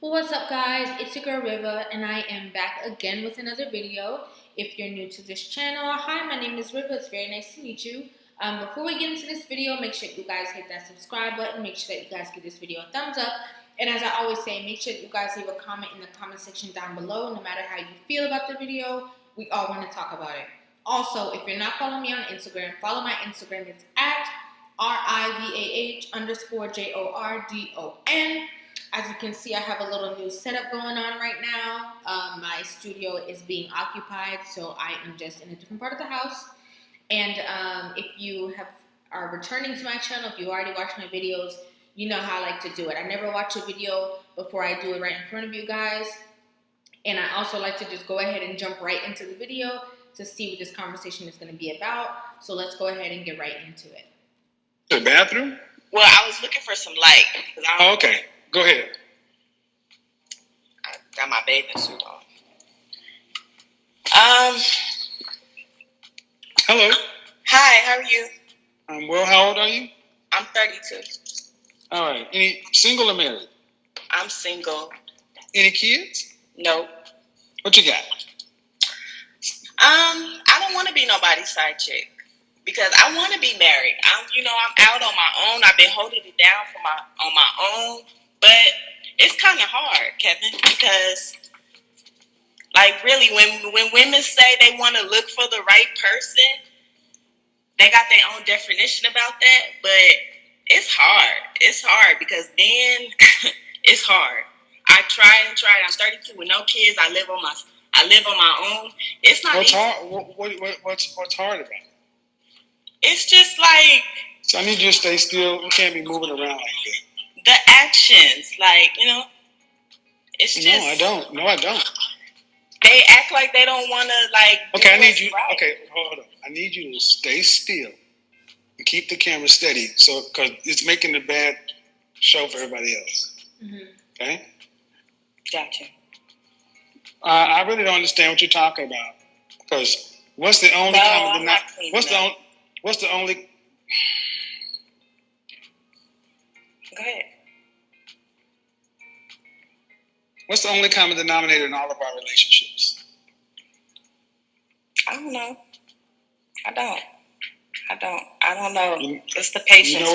Well, what's up, guys? It's your girl Rivah, and I am back again with another video. If you're new to this channel, hi, my name is Rivah. It's very nice to meet you. Before we get into this video, make sure you guys hit that subscribe button. Make sure that you guys give this video a thumbs up. And as I always say, make sure that you guys leave a comment in the comment section down below. No matter how you feel about the video, we all want to talk about it. Also, if you're not following me on Instagram, follow my Instagram. It's at RIVAH_JORDON. As you can see, I have a little new setup going on right now. My studio is being occupied, so I am just in a different part of the house. And if you are returning to my channel, if you already watched my videos, you know how I like to do it. I never watch a video before I do it right in front of you guys. And I also like to just go ahead and jump right into the video to see what this conversation is going to be about. So let's go ahead and get right into it. The bathroom? Well, I was looking for some light. Oh, okay. Go ahead. I got my bathing suit on. Hello. Hi, how are you? I'm well. How old are you? I'm 32. All right. Any single or married? I'm single. Any kids? Nope. What you got? I don't want to be nobody's side chick because I want to be married. I'm out on my own. I've been holding it down on my own, but it's kind of hard, Kevin, because like really, when women say they want to look for the right person, they got their own definition about that, but it's hard. It's hard because then it's hard. I tried and tried. I'm 32 with no kids. I live on my own. It's not What's easy. hard? What's hard about it? It's just like So I need you to stay still. You can't be moving around like that. the actions, like, it's just. No, I don't. They act like they don't want to, like. Okay, I need you. Right. Okay, hold on. I need you to stay still and keep the camera steady, because it's making a bad show for everybody else. Mm-hmm. Okay. Gotcha. I really don't understand what you're talking about. Because what's the only common denominator? What's the only? Go ahead. What's the only common denominator in all of our relationships? I don't know. I don't know. It's the patience. You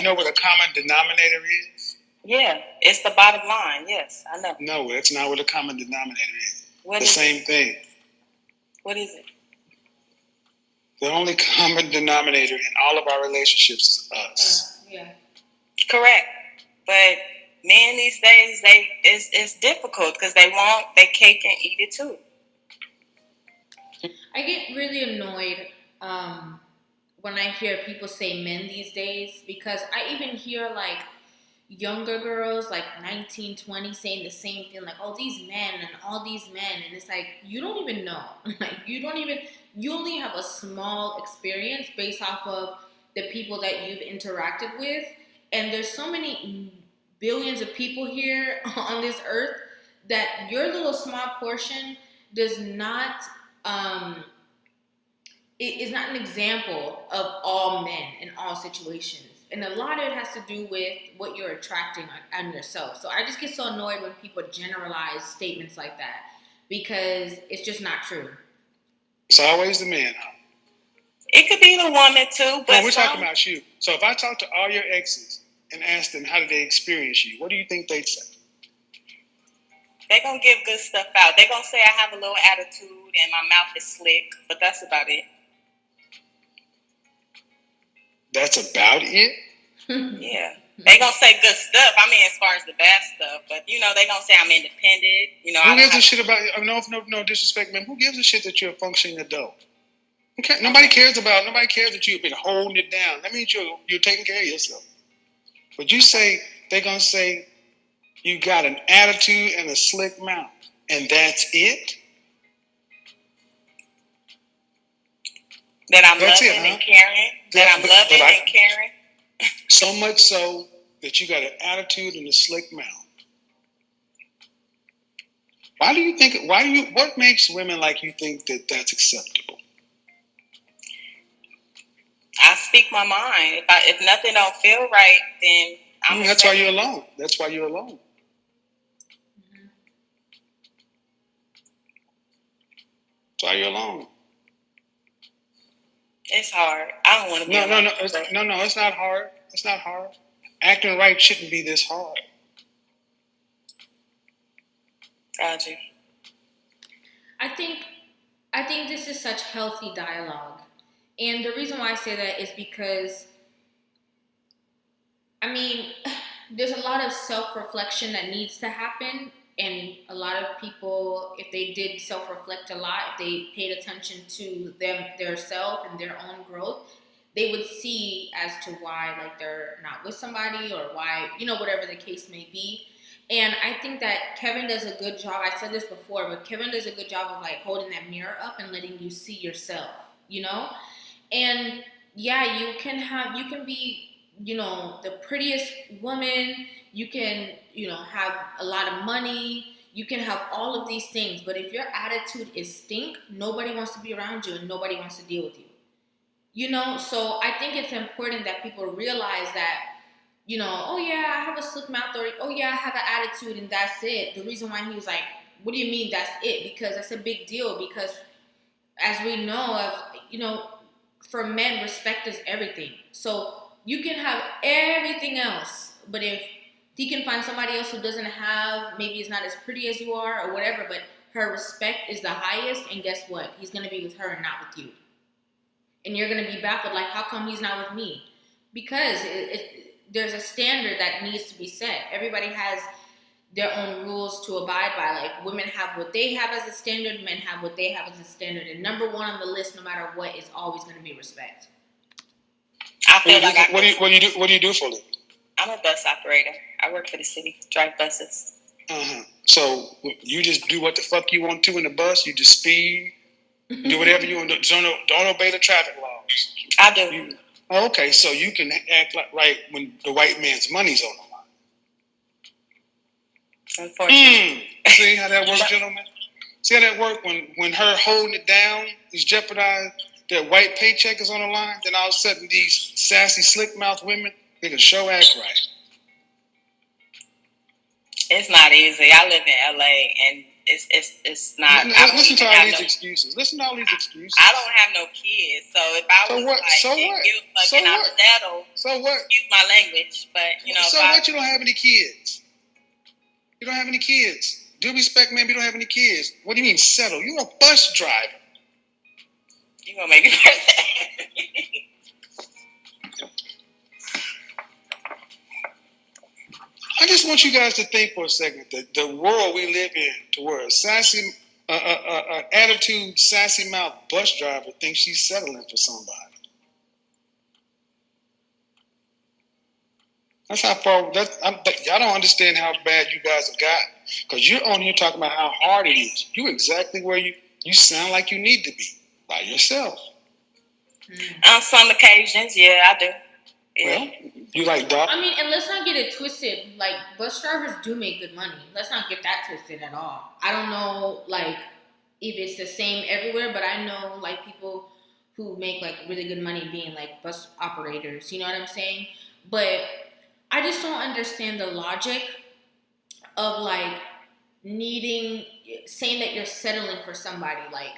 know what a common denominator is? Yeah, it's the bottom line. Yes, I know. No, that's not what a common denominator is. What the is same it? thing. What is it? The only common denominator in all of our relationships is us. Yeah. Correct. But men these days, it's difficult because they want their cake and eat it too. I get really annoyed when I hear people say men these days, because I even hear like younger girls like 19, 20 saying the same thing, like, oh, these men and all these men, and it's like, you don't even know. Like, you only have a small experience based off of the people that you've interacted with, and there's so many billions of people here on this earth that your little small portion does not it is not an example of all men in all situations. And a lot of it has to do with what you're attracting on yourself. So I just get so annoyed when people generalize statements like that, because it's just not true. It's always the man, huh? It could be the woman too, but no, we're talking about you. So if I talk to all your exes and ask them how did they experience you, what do you think they'd say? They're going to give good stuff out. They're going to say I have a little attitude and my mouth is slick, but that's about it. That's about it? Yeah. They're going to say good stuff. I mean, as far as the bad stuff. But, they're going to say I'm independent. Who gives a shit about you? No disrespect, man. Who gives a shit that you're a functioning adult? Okay. Nobody cares that you've been holding it down. That means you're taking care of yourself. But they're going to say you got an attitude and a slick mouth. And that's it? That I'm loving and caring. And caring. So much so that you got an attitude and a slick mouth. What makes women like you think that that's acceptable? I speak my mind. If nothing don't feel right, then That's why you're alone. why you're alone. It's hard. I don't want to be alone. No, it's not hard. It's not hard. Acting right shouldn't be this hard. Gotcha. I think this is such healthy dialogue. And the reason why I say that is because, I mean, there's a lot of self-reflection that needs to happen. And a lot of people, if they did self-reflect a lot, if they paid attention to their self and their own growth, they would see as to why, like, they're not with somebody or why, whatever the case may be. And I think that Kevin does a good job. I said this before, but Kevin does a good job of, like, holding that mirror up and letting you see yourself, And yeah, you can be, the prettiest woman. You can, have a lot of money. You can have all of these things. But if your attitude is stink, nobody wants to be around you and nobody wants to deal with you. So I think it's important that people realize that, oh yeah, I have a slick mouth, or oh yeah, I have an attitude and that's it. The reason why he was like, what do you mean that's it? Because that's a big deal. Because as we know, for men, respect is everything. So you can have everything else, but if he can find somebody else who doesn't have, maybe is not as pretty as you are or whatever, but her respect is the highest, and guess what? He's going to be with her and not with you. And you're going to be baffled, like, how come he's not with me? Because there's a standard that needs to be set. Everybody has their own rules to abide by. Like, women have what they have as a standard, men have what they have as a standard. And number one on the list, no matter what, is always going to be respect. I feel what do you do for a living? I'm a bus operator. I work for the city, drive buses. So you just do what the fuck you want to in the bus? You just speed? Do whatever you want to do? Don't obey the traffic laws? I do. Okay, so you can act like right when the white man's money's on the line. Unfortunately. See how that works, gentlemen? See how that works when her holding it down is jeopardized, that white paycheck is on the line, then all of a sudden these sassy, slick-mouthed women, they can show act right. It's not easy. I live in LA and it's not. Listen to all these excuses. I don't have no kids, so if I was settle, so what? Excuse my language, but So what? You don't have any kids. You don't have any kids. Due respect, man. You don't have any kids. What do you mean settle? You're a bus driver. You gonna make it perfect? I just want you guys to think for a second that the world we live in, to where a sassy, attitude, sassy mouth bus driver thinks she's settling for somebody. That's how far. Y'all don't understand how bad you guys have got, because you're on here talking about how hard it is. You're exactly where you sound like you need to be by yourself. On some occasions, yeah, I do. Yeah. Well, you like dog. I mean, and let's not get it twisted. Like, bus drivers do make good money. Let's not get that twisted at all. I don't know, like, if it's the same everywhere, but I know, like, people who make, like, really good money being, like, bus operators. You know what I'm saying? But I just don't understand the logic of, like, saying that you're settling for somebody. Like,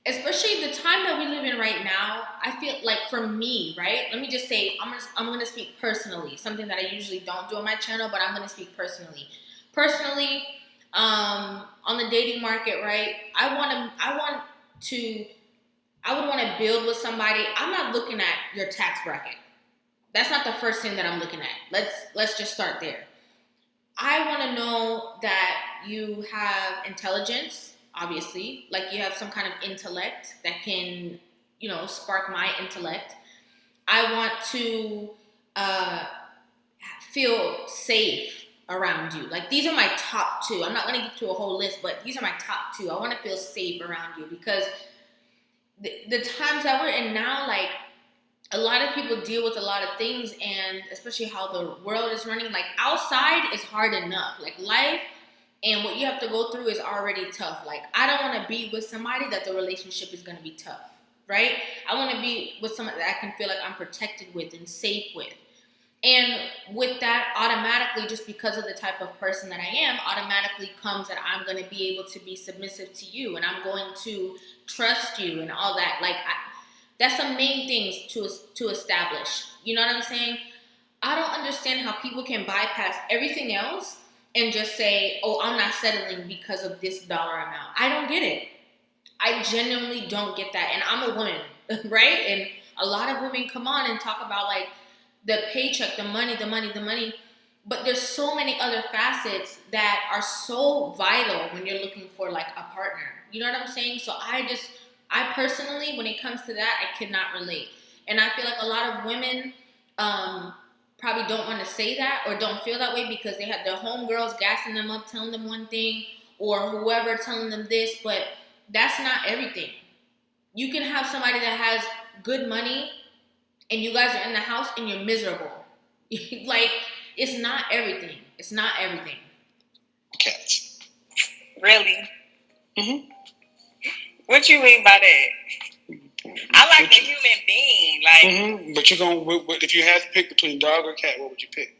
especially the time that we live in right now, I feel like, for me, right? Let me just say, I'm gonna speak personally. Something that I usually don't do on my channel, but I'm gonna speak personally. Personally, on the dating market, right? I would want to build with somebody. I'm not looking at your tax bracket. That's not the first thing that I'm looking at. Let's just start there. I want to know that you have intelligence. Obviously, like, you have some kind of intellect that can, spark my intellect. I want to feel safe around you. Like, these are my top two. I'm not going to get to a whole list, but these are my top two. I want to feel safe around you, because the times that we're in now, like, a lot of people deal with a lot of things, and especially how the world is running. Like, outside is hard enough. Like, life and what you have to go through is already tough. Like, I don't want to be with somebody that the relationship is going to be tough, right? I want to be with somebody that I can feel like I'm protected with and safe with. And with that, automatically, just because of the type of person that I am, automatically comes that I'm going to be able to be submissive to you, and I'm going to trust you, and all that. Like, that's the main things to establish. You know what I'm saying? I don't understand how people can bypass everything else and just say, "Oh, I'm not settling because of this dollar amount." I don't get it. I genuinely don't get that, and I'm a woman, right? And a lot of women come on and talk about like the paycheck, the money, the money, the money. But there's so many other facets that are so vital when you're looking for like a partner. You know what I'm saying? So I personally, when it comes to that, I cannot relate. And I feel like a lot of women probably don't want to say that or don't feel that way because they have their homegirls gassing them up, telling them one thing, or whoever telling them this, but that's not everything. You can have somebody that has good money and you guys are in the house and you're miserable. Like, it's not everything. It's not everything. Cats. Really? Mm-hmm. What you mean by that? I like the human being. Like, mm-hmm. But you're going. If you had to pick between dog or cat, what would you pick?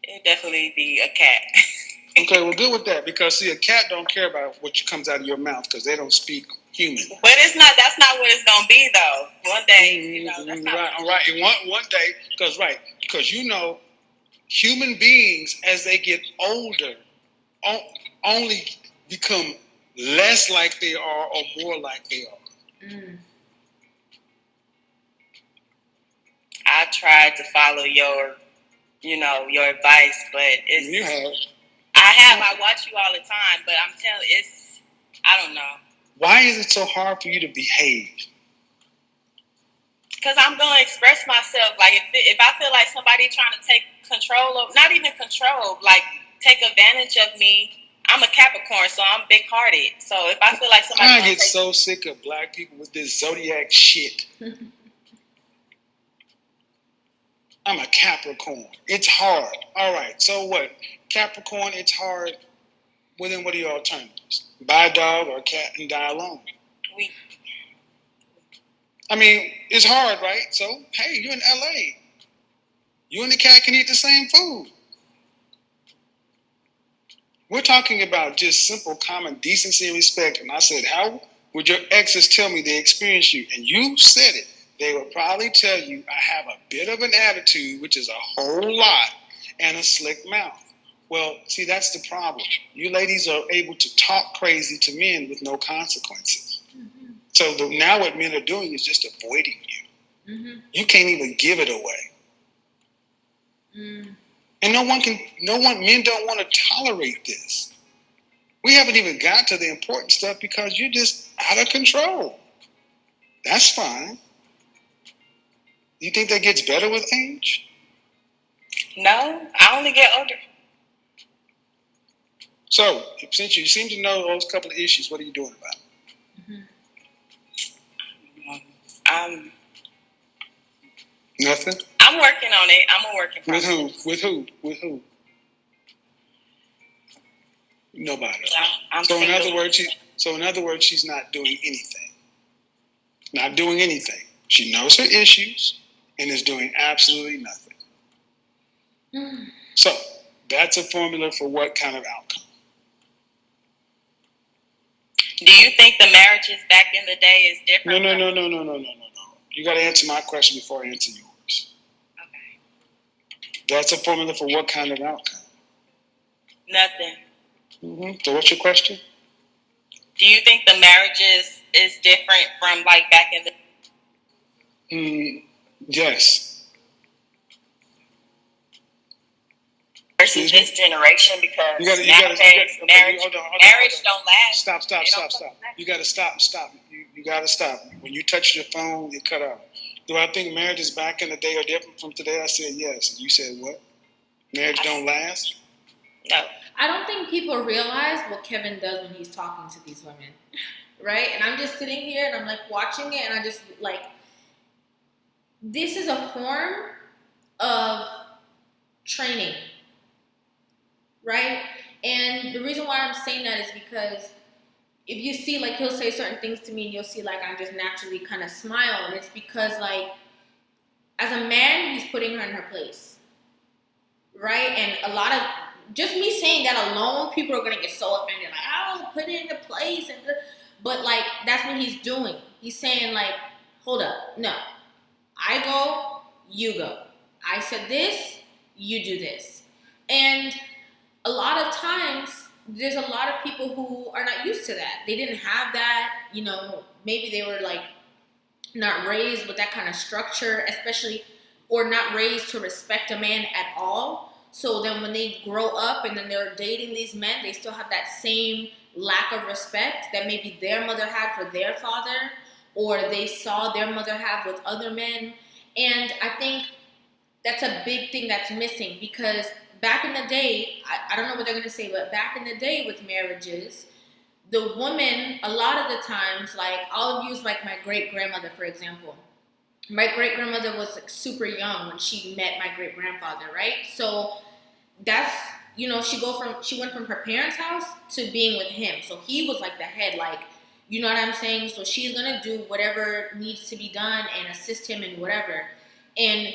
It'd definitely be a cat. Okay, well, good with that because see, a cat don't care about what comes out of your mouth because they don't speak human. But it's not. That's not what it's gonna be though. One day, you know, that's not right. One day, because you know, human beings as they get older, only become less like they are or more like they are. Mm. I tried to follow your advice, but it's. You have. I watch you all the time, but I'm telling I don't know. Why is it so hard for you to behave? Because I'm going to express myself. Like, if I feel like somebody trying to take control of, not even control, like, take advantage of me, I'm a Capricorn, so I'm big-hearted. So if I feel like somebody... I get so sick of black people with this zodiac shit. I'm a Capricorn. It's hard. All right, so what? Capricorn, it's hard. Well, then what are your alternatives? Buy a dog or a cat and die alone. I mean, it's hard, right? So, hey, you're in LA. You and the cat can eat the same food. We're talking about just simple common decency and respect. And I said, how would your exes tell me they experienced you? And you said it. They would probably tell you, I have a bit of an attitude, which is a whole lot, and a slick mouth. Well, see, that's the problem. You ladies are able to talk crazy to men with no consequences. Mm-hmm. So now what men are doing is just avoiding you. Mm-hmm. You can't even give it away. Mm. And men don't want to tolerate this. We haven't even got to the important stuff because you're just out of control. That's fine. You think that gets better with age? No, I only get older. So, since you seem to know those couple of issues, what are you doing about it? Mm-hmm. Nothing? I'm working on it. I'm a work in process. With who? Nobody. Yeah, so in other words, she's not doing anything. Not doing anything. She knows her issues and is doing absolutely nothing. So that's a formula for what kind of outcome? Do you think the marriages back in the day is different? No. You got to answer my question before I answer yours. Okay. That's a formula for what kind of outcome? Nothing. Mm-hmm. So what's your question? Do you think the marriages is different from like back in the... Yes. Versus this generation because marriage don't last. Stop. You got to stop. You got to stop. When you touch your phone, it cut out. Do I think marriages back in the day are different from today? I said yes. And you said what? Marriage don't last? No. I don't think people realize what Kevin does when he's talking to these women, right? And I'm just sitting here and I'm like watching it and I just like, this is a form of training, right? And the reason why I'm saying that is because if you see, like, he'll say certain things to me and you'll see, like, I just naturally kind of smile. And it's because, like, as a man, he's putting her in her place, right? And a lot of, just me saying that alone, people are gonna get so offended, like, oh, put it into place, but like that's what he's doing. He's saying like, hold up, no, I go, you go. I said this, you do this, and a lot of times there's a lot of people who are not used to that. They didn't have that, maybe they were like not raised with that kind of structure, especially, or not raised to respect a man at all. So then when they grow up and then they're dating these men, they still have that same lack of respect that maybe their mother had for their father, or they saw their mother have with other men. And I think that's a big thing that's missing, because back in the day, I don't know what they're going to say, but back in the day with marriages, the woman, a lot of the times, like, I'll use like my great-grandmother, for example. My great-grandmother was like super young when she met my great-grandfather, right? So that's, she went from her parents' house to being with him. So he was like the head, like, you know what I'm saying? So she's going to do whatever needs to be done and assist him in whatever. And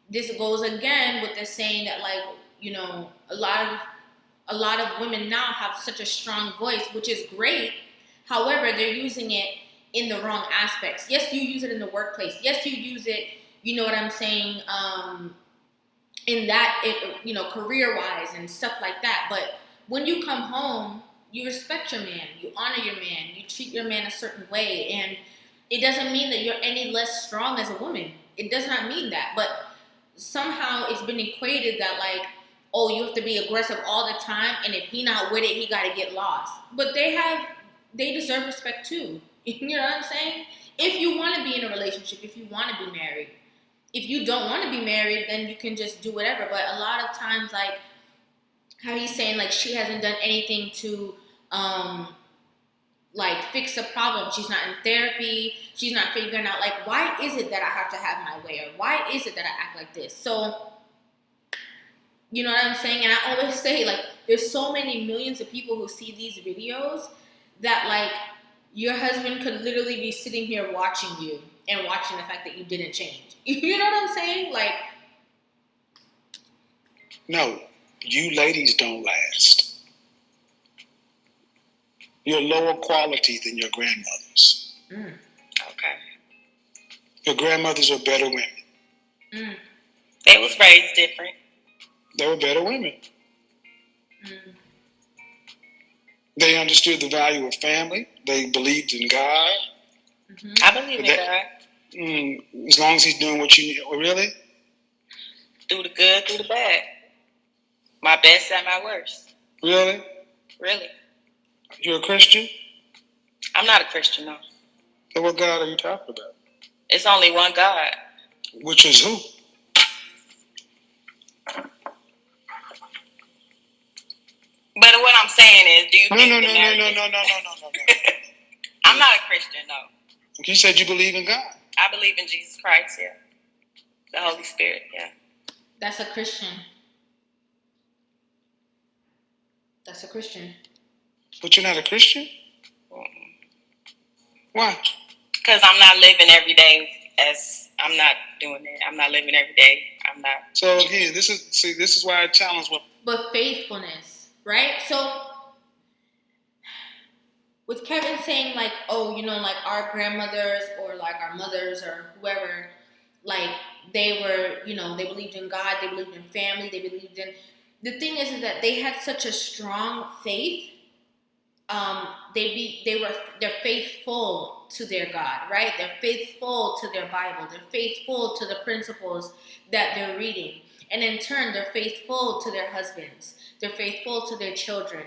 this goes again with the saying that, like, a lot of women now have such a strong voice, which is great. However, they're using it in the wrong aspects. Yes, you use it in the workplace. Yes, you use it, you know what I'm saying, in that, career-wise and stuff like that. But when you come home, you respect your man, you honor your man, you treat your man a certain way, and it doesn't mean that you're any less strong as a woman. It does not mean that. But somehow it's been equated that, like, oh, you have to be aggressive all the time, and if he not with it, he got to get lost. But they deserve respect too. You know what I'm saying? If you want to be in a relationship, if you want to be married. If you don't want to be married, then you can just do whatever. But a lot of times, like, how he's saying, like, she hasn't done anything to, like, fix a problem. She's not in therapy. She's not figuring out, like, why is it that I have to have my way? Or why is it that I act like this? So, you know what I'm saying? And I always say, like, there's so many millions of people who see these videos that, like, your husband could literally be sitting here watching you and watching the fact that you didn't change. You know what I'm saying? Like, no, you ladies don't last. You're lower quality than your grandmothers. Okay. Your grandmothers were better women. They was raised different. They were better women. They understood the value of family. They believed in God. I believe in God. As long as he's doing what you need. Oh, really? Through the good, through the bad. My best and my worst. Really? Really. You're a Christian? I'm not a Christian, no. So what God are you talking about? It's only one God. Which is who? But what I'm saying is, do you think No. I'm not a Christian, no. You said you believe in God. I believe in Jesus Christ, yeah. The Holy Spirit, yeah. that's a Christian. That's a Christian. But you're not a Christian? Why? Because I'm not living every day I'm not doing it. I'm not living every day. I'm not. So again, this is why I challenge women. But faithfulness, right? So with Kevin saying, like, oh, like our grandmothers or like our mothers or whoever, like, they were, they believed in God, they believed in family, they believed in, the thing is that they had such a strong faith. They're faithful to their God, right? They're faithful to their Bible. They're faithful to the principles that they're reading. And in turn, they're faithful to their husbands. They're faithful to their children.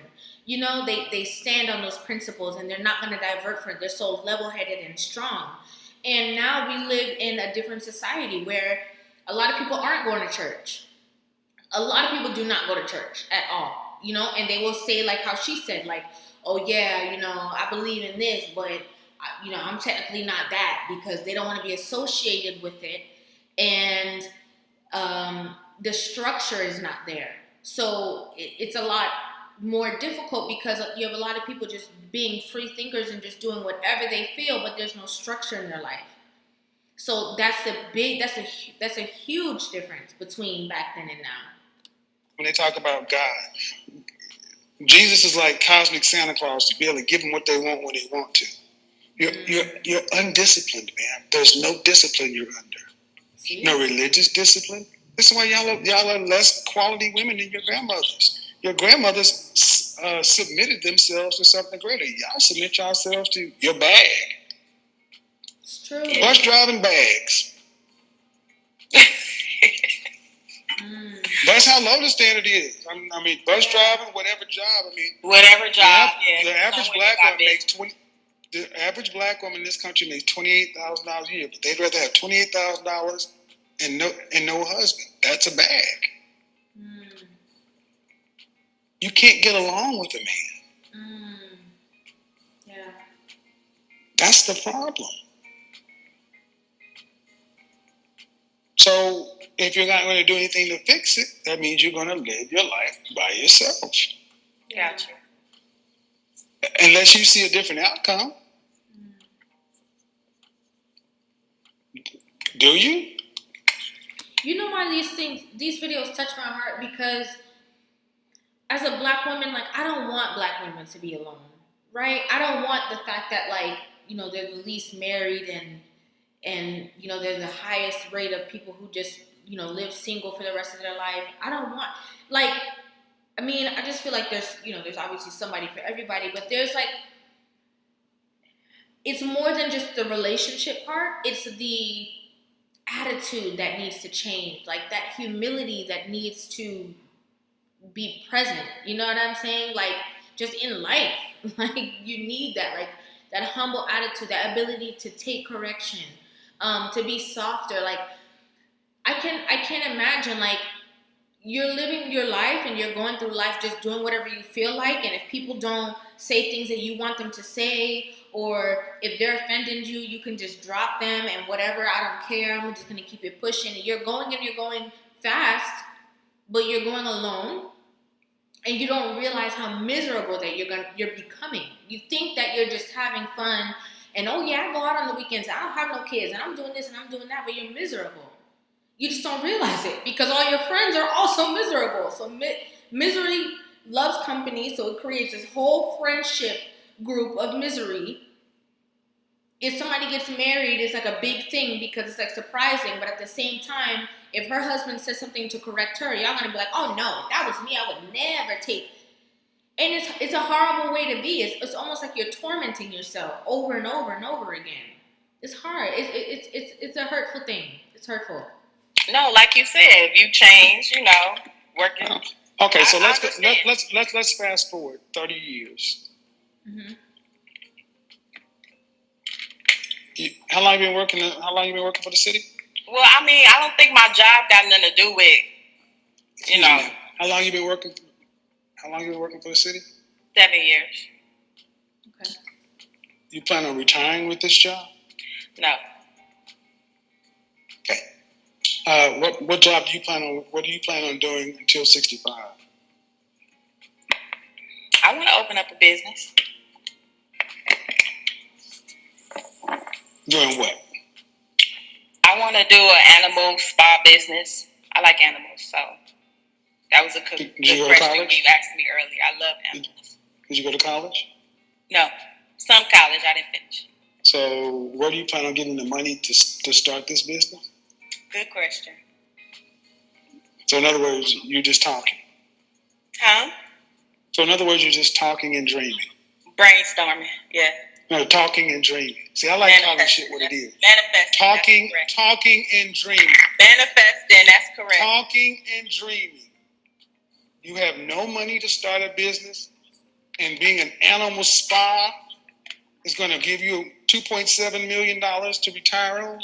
They stand on those principles, and they're not going to divert from it. They're so level-headed and strong. And now we live in a different society where a lot of people aren't going to church. A lot of people do not go to church at all, and they will say, like how she said, like, oh yeah, I believe in this, but I'm technically not that, because they don't want to be associated with it, and the structure is not there. So it's a lot more difficult because you have a lot of people just being free thinkers and just doing whatever they feel, but there's no structure in their life. So that's a huge difference between back then and now. When they talk about God, Jesus is like cosmic Santa Claus to be able to give them what they want when they want to. You're undisciplined, man. There's no discipline you're under. See? No religious discipline. This is why y'all are less quality women than your grandmothers. Your grandmothers submitted themselves to something greater. Y'all submit yourselves to your bag. It's true. Bus driving bags. That's how low the standard is. I mean, bus driving, whatever job. I mean, whatever job. The average black woman makes The average black woman in this country makes $28,000 a year, but they'd rather have $28,000 and no husband. That's a bag. You can't get along with a man. Yeah. That's the problem. So if you're not going to do anything to fix it, that means you're going to live your life by yourself. Gotcha. Unless you see a different outcome. Do you? You know why these videos touch my heart? Because as a black woman, like, I don't want black women to be alone, right? I don't want the fact that, like, you know, they're the least married and you know, they're the highest rate of people who just, you know, live single for the rest of their life. I don't want, like, I mean, I just feel like there's, you know, there's obviously somebody for everybody, but there's, like, it's more than just the relationship part. It's the attitude that needs to change, like that humility that needs to be present. You know what I'm saying? Like, just in life, like, you need that, like, that humble attitude, that ability to take correction, to be softer. Like, I can't imagine, like, you're living your life and you're going through life just doing whatever you feel like, and if people don't say things that you want them to say, or if they're offending you, you can just drop them and whatever, I don't care, I'm just going to keep it pushing. And you're going fast, but you're going alone, and you don't realize how miserable that you're becoming. You think that you're just having fun, and oh yeah, I go out on the weekends, I don't have no kids, and I'm doing this and I'm doing that, but you're miserable. You just don't realize it because all your friends are also miserable. So misery loves company, so it creates this whole friendship group of misery. If somebody gets married, it's like a big thing because it's like surprising, but at the same time, if her husband says something to correct her, y'all gonna be like, oh no, if that was me, I would never take. And it's a horrible way to be. It's almost like you're tormenting yourself over and over and over again. It's hard. It's a hurtful thing. It's hurtful. No, like you said, you change, you know, working. Okay, so let's fast forward 30 years. Mm-hmm. How long you been working for the city? Well, I mean, I don't think my job got nothing to do with, you know. How long you been working for the city? 7 years. Okay. You plan on retiring with this job? No. Okay. What job do you plan on? What do you plan on doing until 65? I want to open up a business. Doing what? I want to do an animal spa business. I like animals, so that was a good question you asked me earlier. I love animals. Did you go to college? No, some college. I didn't finish. So, where do you plan on getting the money to start this business? Good question. So, in other words, you're just talking. Huh? So, in other words, you're just talking and dreaming. Brainstorming, yeah. No, talking and dreaming. See, I like calling shit what it is. Manifesting. Talking and dreaming. Manifesting, that's correct. Talking and dreaming. You have no money to start a business, and being an animal spa is going to give you $2.7 million to retire on.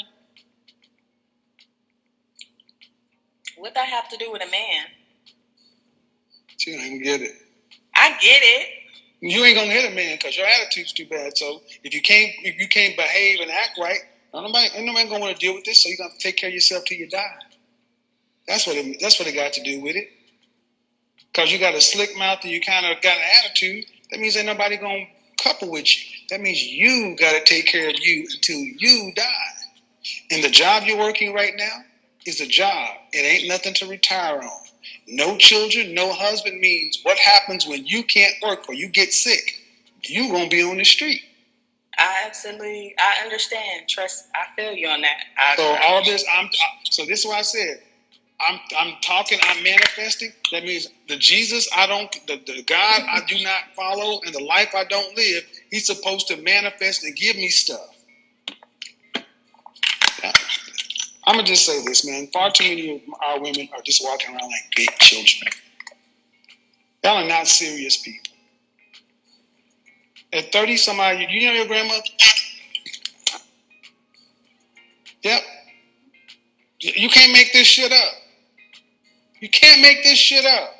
What that have to do with a man? You don't even get it. I get it. You ain't gonna hit a man because your attitude's too bad. So if you can't behave and act right, ain't nobody gonna want to deal with this. So you're gonna take care of yourself till you die. That's what it got to do with it. Because you got a slick mouth and you kind of got an attitude. That means ain't nobody gonna couple with you. That means you got to take care of you until you die. And the job you're working right now is a job. It ain't nothing to retire on. No children, no husband means what happens when you can't work or you get sick. You're going to be on the street. I understand. Trust, I feel you on that. So this is why I said, I'm talking, I'm manifesting. That means the Jesus the God I do not follow and the life I don't live, he's supposed to manifest and give me stuff. I'm going to just say this, man. Far too many of our women are just walking around like big children. Y'all are not serious people. At 30 somebody, you know your grandmother? Yep. You can't make this shit up. You can't make this shit up.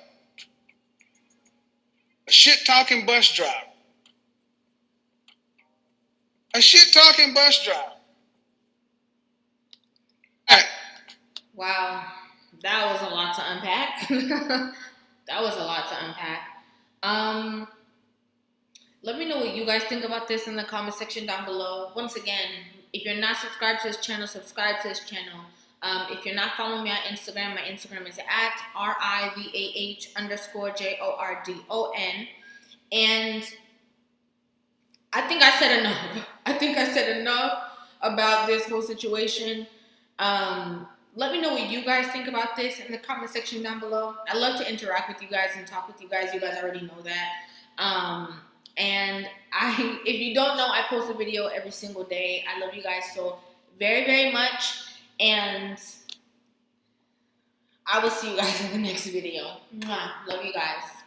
A shit-talking bus driver. A shit-talking bus driver. All right. Wow, that was a lot to unpack. That was a lot to unpack. Let me know what you guys think about this in the comment section down below. Once again, if you're not subscribed to this channel, subscribe to this channel. If you're not following me on Instagram, my Instagram is at RIVAH_JORDON. And I think I said enough. I think I said enough about this whole situation. Let me know what you guys think about this in the comment section down below. I love to interact with you guys and talk with you guys. You guys already know that. And if you don't know, I post a video every single day. I love you guys so very, very much. And I will see you guys in the next video. Mwah. Love you guys.